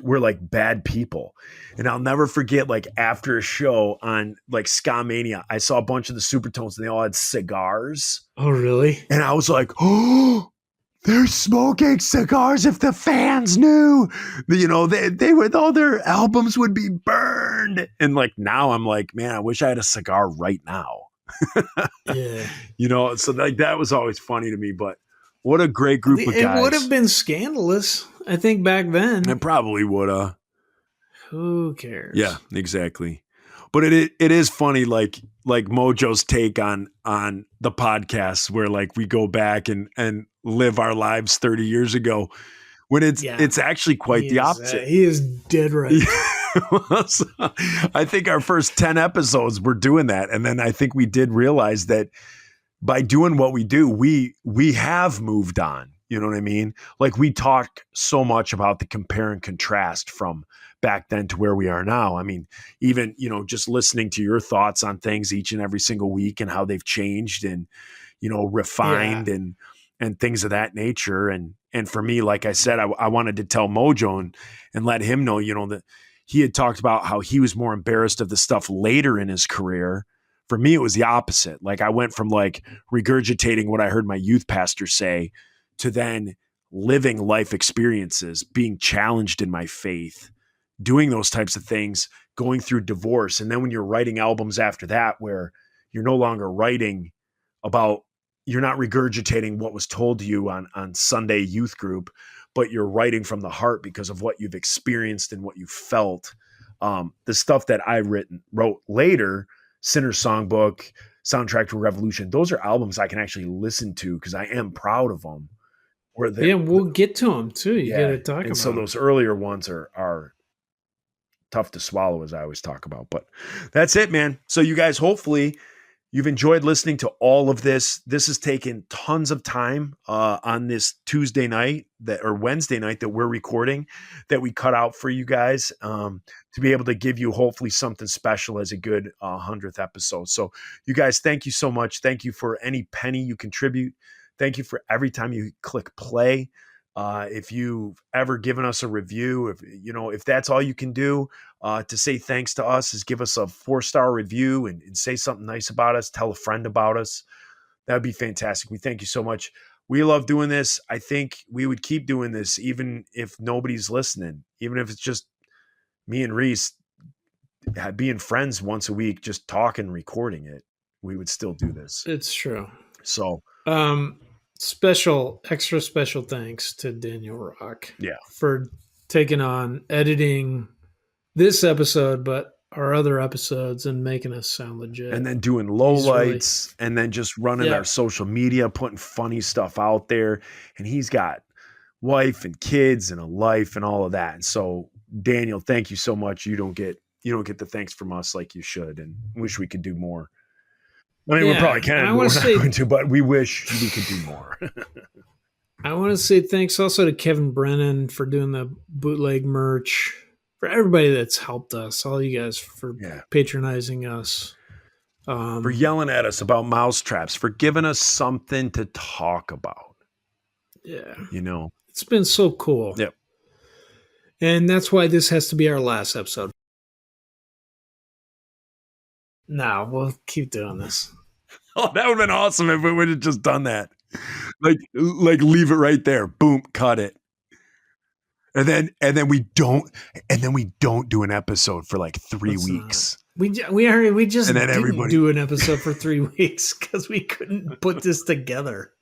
were like bad people. And I'll never forget, like after a show on like Ska Mania, I saw a bunch of the Supertones and they all had cigars. Oh, really? And I was like, oh, they're smoking cigars. If the fans knew, you know, they would, all their albums would be burned. And like now I'm like, man, I wish I had a cigar right now. Yeah. You know, so like that was always funny to me. But what a great group of guys. It would have been scandalous, I think, back then. It probably would have. Who cares? Yeah, exactly. But it is funny, like Mojo's take on the podcast, where like we go back and live our lives 30 years ago, when it's actually quite the opposite. He is dead right. So, I think our first 10 episodes were doing that, and then I think we did realize that by doing what we do, we have moved on. You know what I mean? Like we talk so much about the compare and contrast from back then to where we are now. I mean, even, just listening to your thoughts on things each and every single week and how they've changed and, refined and things of that nature. And for me, like I said, I wanted to tell Mojo and let him know, that he had talked about how he was more embarrassed of the stuff later in his career. For me, it was the opposite. Like I went from like regurgitating what I heard my youth pastor say to then living life experiences, being challenged in my faith, doing those types of things, going through divorce. And then when you're writing albums after that, where you're no longer writing about, you're not regurgitating what was told to you on Sunday youth group, but you're writing from the heart because of what you've experienced and what you felt. The stuff that I wrote later, Sinner's Songbook, Soundtrack to a Revolution, those are albums I can actually listen to because I am proud of them. Yeah, we'll get to them too. You got to talk about. So those earlier ones are tough to swallow, as I always talk about. But that's it, man. So you guys, hopefully you've enjoyed listening to all of this. This has taken tons of time on this Tuesday night or Wednesday night that we're recording, that we cut out for you guys to be able to give you hopefully something special as a good 100th episode. So you guys, thank you so much. Thank you for any penny you contribute. Thank you for every time you click play. If you've ever given us a review, if that's all you can do to say thanks to us, is give us a 4-star review and say something nice about us, tell a friend about us. That would be fantastic. We thank you so much. We love doing this. I think we would keep doing this even if nobody's listening, even if it's just me and Reese being friends once a week, just talking, recording it. We would still do this. It's true. So, extra special thanks to Daniel Rock for taking on editing this episode, but our other episodes, and making us sound legit. And then doing lowlights and then just running our social media, putting funny stuff out there. And he's got wife and kids and a life and all of that. And so Daniel, thank you so much. You don't get the thanks from us like you should, and wish we could do more. I mean, we probably can. I want to say, but we wish we could do more. I want to say thanks also to Kevin Brennan for doing the bootleg merch, for everybody that's helped us, all you guys for patronizing us, for yelling at us about mousetraps, for giving us something to talk about. Yeah. It's been so cool. Yep. And that's why this has to be our last episode. No, we'll keep doing this. Oh, that would have been awesome if we would have just done that. Like leave it right there. Boom, cut it. And then we don't do an episode for like 3 weeks. We just didn't do an episode for 3 weeks because we couldn't put this together.